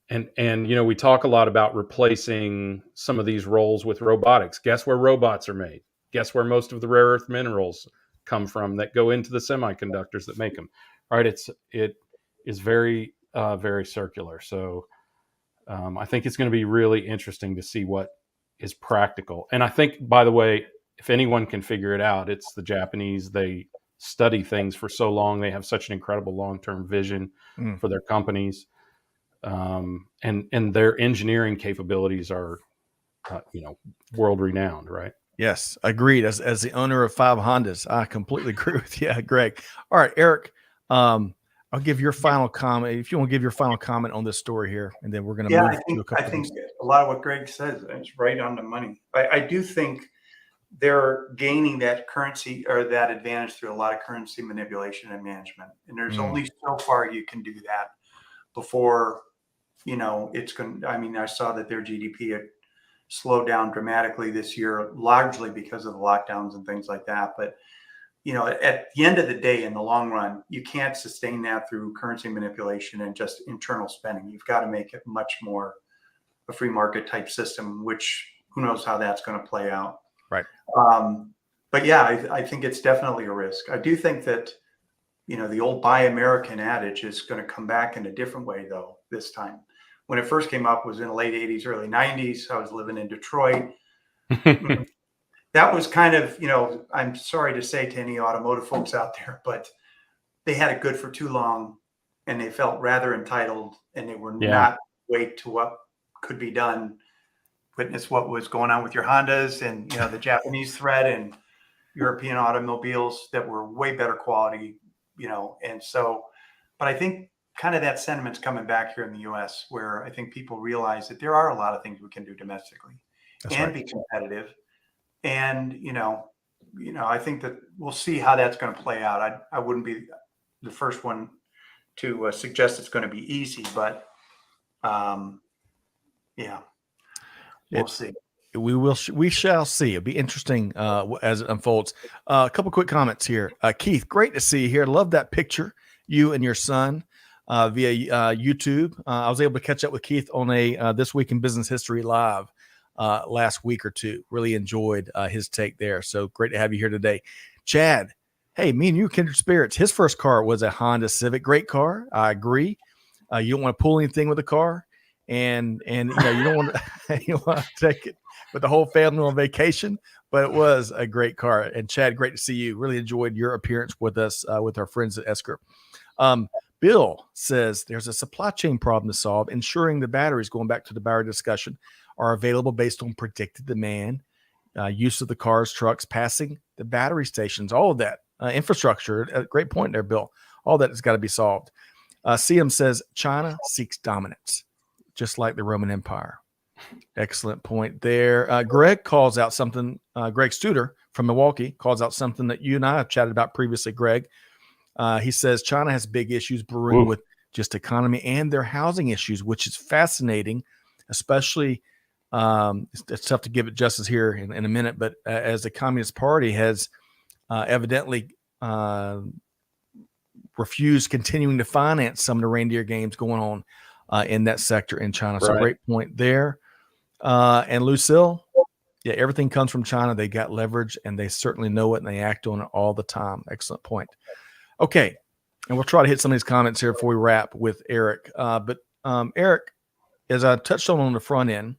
And we talk a lot about replacing some of these roles with robotics. Guess where robots are made? Guess where most of the rare earth minerals come from that go into the semiconductors that make them? All right, it is very very circular. So I think it's going to be really interesting to see what is practical. And I think, by the way, if anyone can figure it out, it's the Japanese. They study things for so long. They have such an incredible long-term vision for their companies. And their engineering capabilities are, world renowned, right? Yes, agreed. As the owner of 5 Hondas, I completely agree with you, Greg. All right, Eric, I'll give your final comment. If you want to give your final comment on this story here, and then we're going to move to a couple I think a lot of what Greg says is right on the money. I do think they're gaining that currency or that advantage through a lot of currency manipulation and management. And there's only so far you can do that before, it's going to, I saw that their GDP had slowed down dramatically this year, largely because of the lockdowns and things like that. But, at the end of the day, in the long run, you can't sustain that through currency manipulation and just internal spending. You've got to make it much more a free market type system, which who knows how that's going to play out. Right. But yeah, I think it's definitely a risk. I do think that, the old Buy American adage is going to come back in a different way, though, this time. When it first came up was in the late 80s, early 90s. I was living in Detroit. That was kind of, I'm sorry to say to any automotive folks out there, but they had it good for too long and they felt rather entitled and they were not wait to what could be done. Witness what was going on with your Hondas and, the Japanese threat and European automobiles that were way better quality, and so, but I think kind of that sentiment's coming back here in the US where I think people realize that there are a lot of things we can do domestically be competitive. And, I think that we'll see how that's going to play out. I wouldn't be the first one to suggest it's going to be easy, but we'll see. We shall see. It'll be interesting as it unfolds. A couple quick comments here. Keith, great to see you here. Love that picture, you and your son via YouTube. I was able to catch up with Keith on a This Week in Business History Live last week or two. Really enjoyed his take there. So great to have you here today. Chad, hey, me and you kindred spirits. His first car was a Honda Civic. Great car. I agree. You don't want to pull anything with the car. And you don't want to take it with the whole family on vacation, but it was a great car. And Chad, great to see you. Really enjoyed your appearance with us, with our friends at Esker. Bill says there's a supply chain problem to solve, ensuring the batteries, going back to the battery discussion, are available based on predicted demand, use of the cars, trucks, passing the battery stations, all of that infrastructure. A great point there, Bill. All that has got to be solved. CM says China seeks dominance, just like the Roman Empire. Excellent point there. Greg calls out something, Greg Studer from Milwaukee calls out something that you and I have chatted about previously, Greg. He says China has big issues brewing with just economy and their housing issues, which is fascinating, especially it's tough to give it justice here in a minute, but as the Communist Party has evidently refused continuing to finance some of the reindeer games going on in that sector in China. So great point there. And Lucille, yeah, everything comes from China. They got leverage and they certainly know it and they act on it all the time. Excellent point. Okay. And we'll try to hit some of these comments here before we wrap with Eric. But Eric, as I touched on the front end,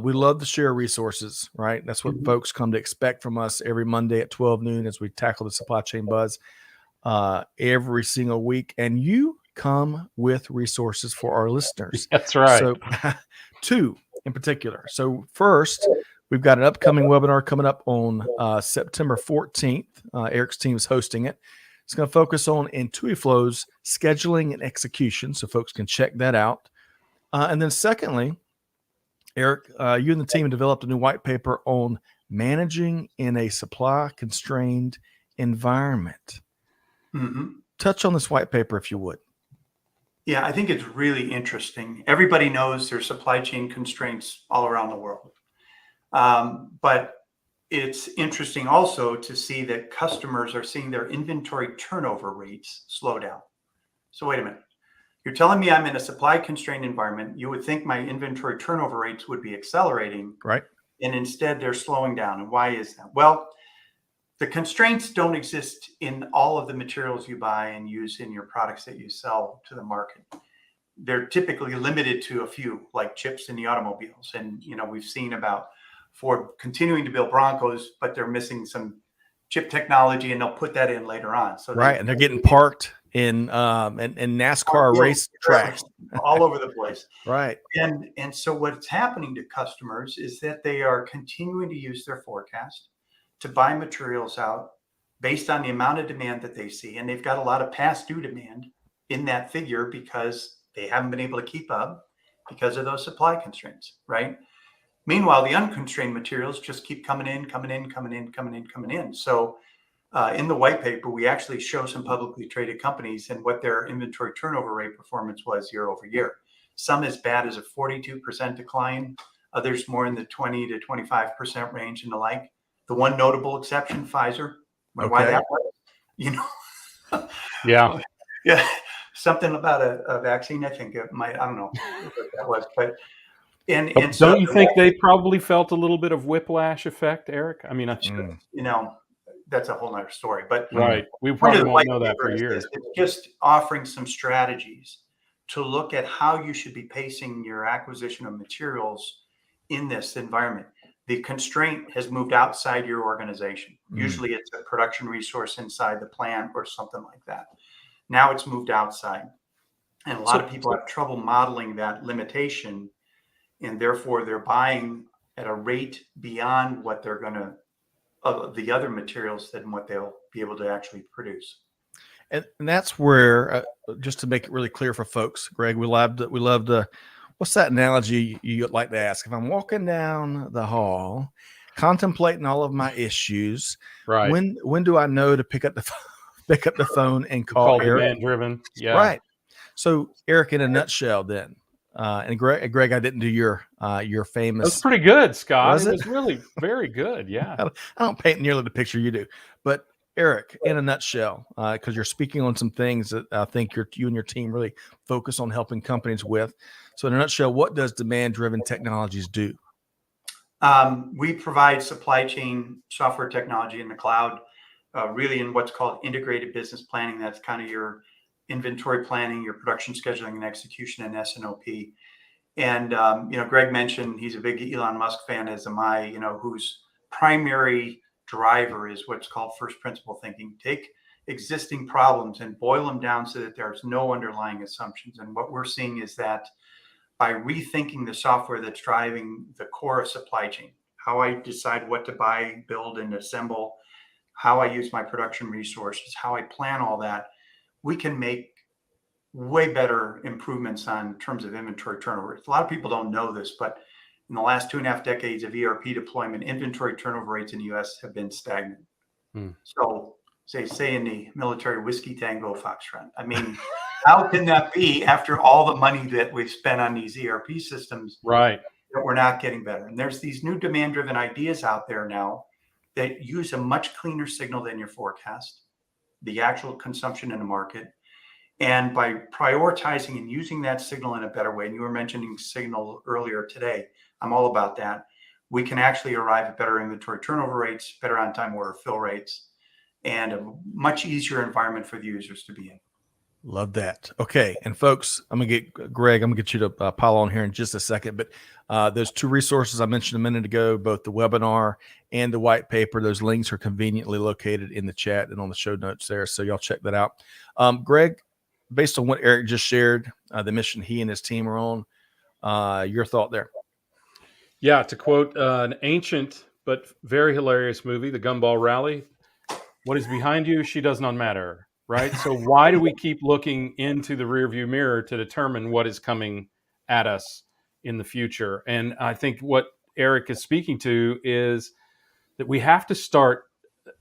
we love to share resources, right? That's what folks come to expect from us every Monday at 12 noon as we tackle the supply chain buzz every single week. And you come with resources for our listeners. That's right. So 2 in particular. So first, we've got an upcoming webinar coming up on September 14th. Erik's team is hosting it. It's going to focus on Intuiflow's scheduling and execution, so folks can check that out. And then secondly, Erik, you and the team developed a new white paper on managing in a supply-constrained environment. Touch on this white paper, if you would. Yeah, I think it's really interesting. Everybody knows there's supply chain constraints all around the world. But it's interesting also to see that customers are seeing their inventory turnover rates slow down. So wait a minute. You're telling me I'm in a supply constrained environment. You would think my inventory turnover rates would be accelerating, Right. and instead they're slowing down. And why is that? Well, the constraints don't exist in all of the materials you buy and use in your products that you sell to the market. They're typically limited to a few, like chips in the automobiles. And, we've seen about Ford continuing to build Broncos, but they're missing some chip technology, and they'll put that in later on. So right. And they're getting parked in NASCAR race tracks all over the place. Right. And so what's happening to customers is that they are continuing to use their forecast to buy materials out based on the amount of demand that they see. And they've got a lot of past due demand in that figure because they haven't been able to keep up because of those supply constraints, right? Meanwhile, the unconstrained materials just keep coming in. So in the white paper, we actually show some publicly traded companies and what their inventory turnover rate performance was year over year. Some as bad as a 42% decline, others more in the 20 to 25% range and the like. The one notable exception, Pfizer. Why that was? Yeah. Yeah. Something about a vaccine. I think it might, I don't know what that was, but and so don't you think they probably felt a little bit of whiplash effect, Erik? I mean, that's a whole nother story, but right. We probably won't know that for years. It's just offering some strategies to look at how you should be pacing your acquisition of materials in this environment. The constraint has moved outside your organization. Usually it's a production resource inside the plant or something like that. Now it's moved outside. And a lot of people have trouble modeling that limitation, and therefore they're buying at a rate beyond what they're going to, of the other materials than what they'll be able to actually produce. And that's where, just to make it really clear for folks, Greg, we love to, what's that analogy you like to ask? If I'm walking down the hall, contemplating all of my issues, right? When do I know to pick up the phone and call Erik? Demand driven, yeah. Right. So Erik, in a nutshell, then, and Greg, I didn't do your famous. That's pretty good, Scott. Was it? It was really very good. Yeah. I don't paint nearly the picture you do, but Erik, in a nutshell, because you're speaking on some things that I think you and your team really focus on helping companies with. So in a nutshell, what does demand-driven technologies do? We provide supply chain software technology in the cloud, really in what's called integrated business planning. That's kind of your inventory planning, your production scheduling and execution, and S&OP. And, Greg mentioned he's a big Elon Musk fan, as am I, whose primary driver is what's called first principle thinking. Take existing problems and boil them down so that there's no underlying assumptions. And what we're seeing is that by rethinking the software that's driving the core of supply chain, how I decide what to buy, build, and assemble, how I use my production resources, how I plan all that, we can make way better improvements on terms of inventory turnover. A lot of people don't know this, but in the last 2.5 decades of ERP deployment, inventory turnover rates in the U.S. have been stagnant. So say in the military, whiskey tango foxtrot. I mean, how can that be after all the money that we've spent on these ERP systems? Right. That we're not getting better. And there's these new demand-driven ideas out there now that use a much cleaner signal than your forecast, the actual consumption in the market. And by prioritizing and using that signal in a better way, and you were mentioning signal earlier today, I'm all about that. We can actually arrive at better inventory turnover rates, better on-time order fill rates, and a much easier environment for the users to be in. Love that. Okay. And folks, I'm going to get Greg, I'm going to get you to pile on here in just a second, but those two resources I mentioned a minute ago, both the webinar and the white paper, those links are conveniently located in the chat and on the show notes there. So y'all check that out. Greg, based on what Erik just shared, the mission he and his team are on, your thought there. Yeah. To quote an ancient but very hilarious movie, The Gumball Rally, what is behind you, she does not matter. Right. So why do we keep looking into the rearview mirror to determine what is coming at us in the future? And I think what Erik is speaking to is that we have to start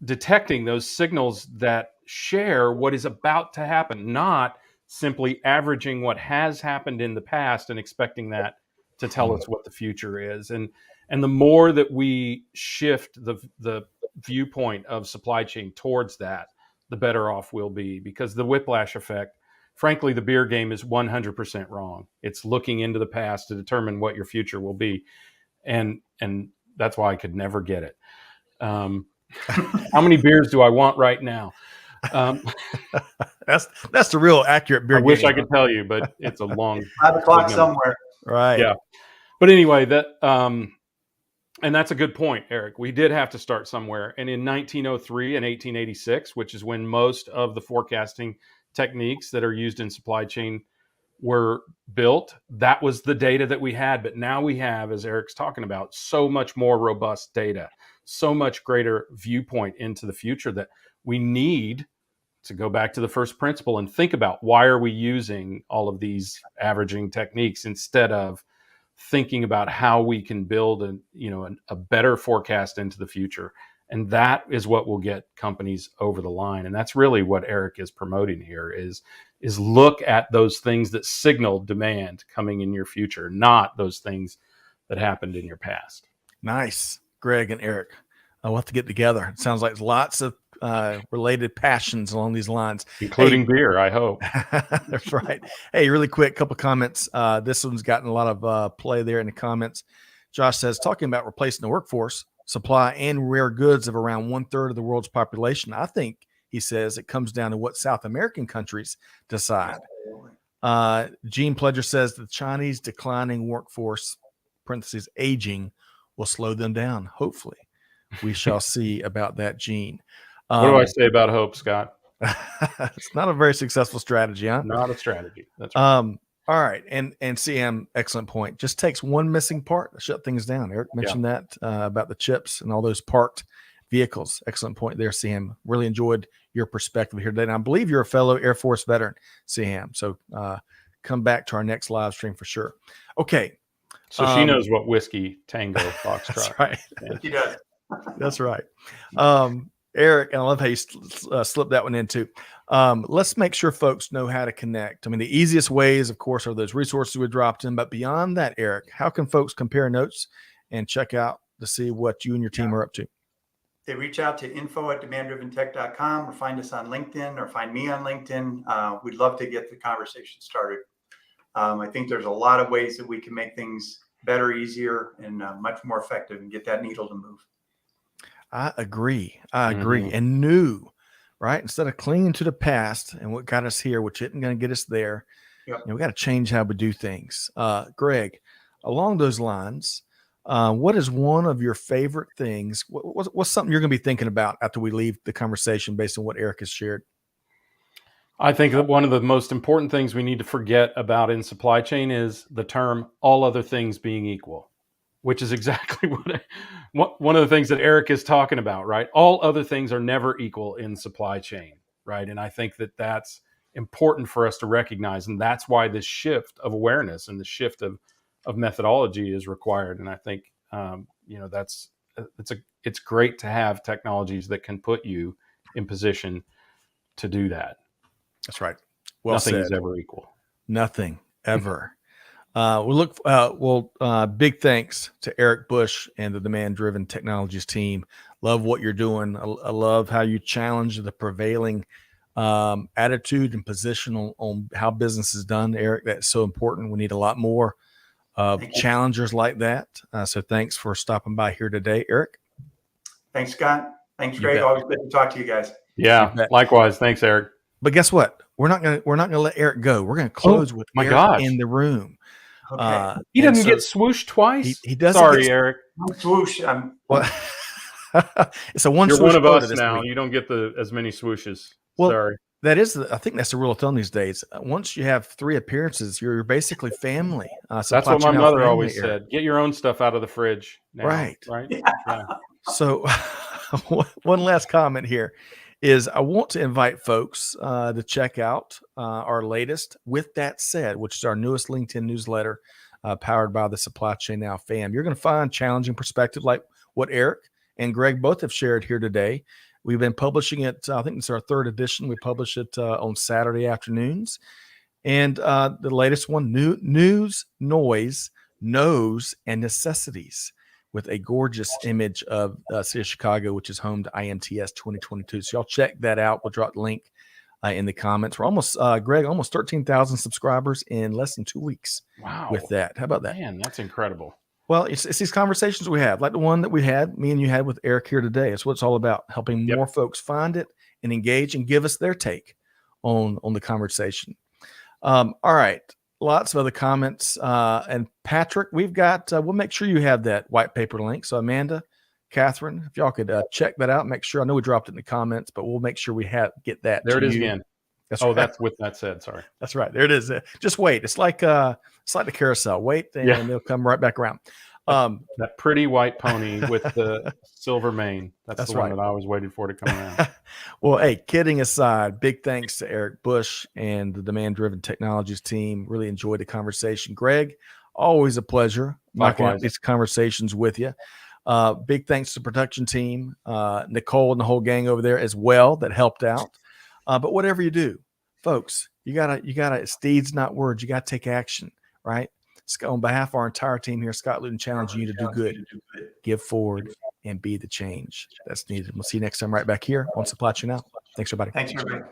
detecting those signals that share what is about to happen, not simply averaging what has happened in the past and expecting that to tell us what the future is. And the more that we shift the viewpoint of supply chain towards that, the better off we'll be, because the whiplash effect frankly, the beer game is 100% wrong. It's looking into the past to determine what your future will be. And that's why I could never get it. How many beers do I want right now? That's the real accurate beer I wish game, I could tell you, but it's a long 5 o'clock big number. somewhere. right? Yeah. But anyway, and that's a good point, Eric. We did have to start somewhere. And in 1903 and 1886, which is when most of the forecasting techniques that are used in supply chain were built, that was the data that we had. But now we have, as Erik's talking about, so much more robust data, so much greater viewpoint into the future that we need to go back to the first principle and think about, why are we using all of these averaging techniques instead of thinking about how we can build a better forecast into the future. And that is what will get companies over the line. And that's really what Erik is promoting here is look at those things that signal demand coming in your future, not those things that happened in your past. Nice. Greg and Erik, we'll have to get together. It sounds like lots of related passions along these lines, including beer, I hope. That's right. Hey, really quick, couple comments. This one's gotten a lot of play there in the comments. Josh says, talking about replacing the workforce, supply, and rare goods of around 1/3 of the world's population, I think, he says, it comes down to what South American countries decide. Gene Pledger says the Chinese declining workforce, parentheses, aging, will slow them down. Hopefully. We shall see about that, Gene. What do I say about hope, Scott? It's not a very successful strategy, huh? Not a strategy. That's right. All right. And CM, excellent point. Just takes one missing part to shut things down. Erik mentioned that about the chips and all those parked vehicles. Excellent point there, CM. Really enjoyed your perspective here today. And I believe you're a fellow Air Force veteran, CM. So come back to our next live stream for sure. Okay. So she knows what whiskey tango foxtrot. That's right. Yeah. He does. That's right. Erik, and I love how you slipped that one in too. Let's make sure folks know how to connect. I mean, the easiest ways, of course, are those resources we dropped in. But beyond that, Erik, how can folks compare notes and check out to see what you and your team are up to? They reach out to info@demanddriventech.com or find us on LinkedIn or find me on LinkedIn. We'd love to get the conversation started. I think there's a lot of ways that we can make things better, easier, and much more effective and get that needle to move. I agree. And new, right? Instead of clinging to the past and what got us here, which isn't going to get us there, we got to change how we do things. Greg, along those lines, what is one of your favorite things? What's something you're going to be thinking about after we leave the conversation based on what Erik has shared? I think that one of the most important things we need to forget about in supply chain is the term all other things being equal, which is exactly one of the things that Erik is talking about, right? All other things are never equal in supply chain, right? And I think that that's important for us to recognize. And that's why this shift of awareness and the shift of methodology is required. And I think, it's great to have technologies that can put you in position to do that. That's right. Well Nothing said. is ever equal. Nothing ever. Big thanks to Erik Bush and the Demand Driven Technologies team. Love what you're doing. I love how you challenge the prevailing attitude and position on how business is done, Erik. That's so important. We need a lot more challengers like that. So thanks for stopping by here today, Erik. Thanks, Scott. Thanks, Greg. Always good to talk to you guys. Yeah, likewise. Thanks, Erik. But guess what? We're not gonna let Erik go. We're gonna close with Erik in the room. Okay. He doesn't get swooshed twice. He doesn't. Sorry, Erik. Swoosh. It's a one. You're swoosh one of us this now. week. You don't get as many swooshes. Well, sorry. I think that's the rule of thumb these days. Once you have 3 appearces, you're basically family. That's what my mother always said. Get your own stuff out of the fridge now. Right. Yeah. So one last comment here is I want to invite folks to check out our latest With That Said, which is our newest LinkedIn newsletter powered by the Supply Chain Now fam. You're going to find challenging perspective like what Erik and Greg both have shared here today. We've been publishing it. I think it's our 3rd edition. We publish it on Saturday afternoons. And the latest one, News, Noise, No's, and Necessities, with a gorgeous image of City of Chicago, which is home to IMTS 2022. So y'all check that out. We'll drop the link in the comments. We're almost, Greg, almost 13,000 subscribers in less than 2 weeks. Wow. With that. How about that? Man, that's incredible. Well, it's these conversations we have, like the one that we had, me and you had with Eric here today. It's what it's all about, helping more folks find it and engage and give us their take on the conversation. All right. Lots of other comments. And Patrick, we've got, we'll make sure you have that white paper link. So Amanda, Catherine, if y'all could check that out, make sure. I know we dropped it in the comments, but we'll make sure we get that. There it is again. That's right. That's with that said. Sorry. That's right. There it is. Just wait. It's like the carousel. Wait, and they'll come right back around. That pretty white pony with the silver mane. That's the one that I was waiting for to come around. Well, hey, kidding aside, big thanks to Erik Bush and the Demand Driven Technologies team. Really enjoyed the conversation. Greg, always a pleasure knocking out these conversations with you. Big thanks to the production team, Nicole and the whole gang over there as well that helped out. But whatever you do, folks, you gotta, it's deeds, not words. You gotta take action, right? On behalf of our entire team here, Scott Luton challenging you to do good, give forward, and be the change that's needed. We'll see you next time right back here on Supply Chain Now. Thanks, everybody. Thanks, everybody.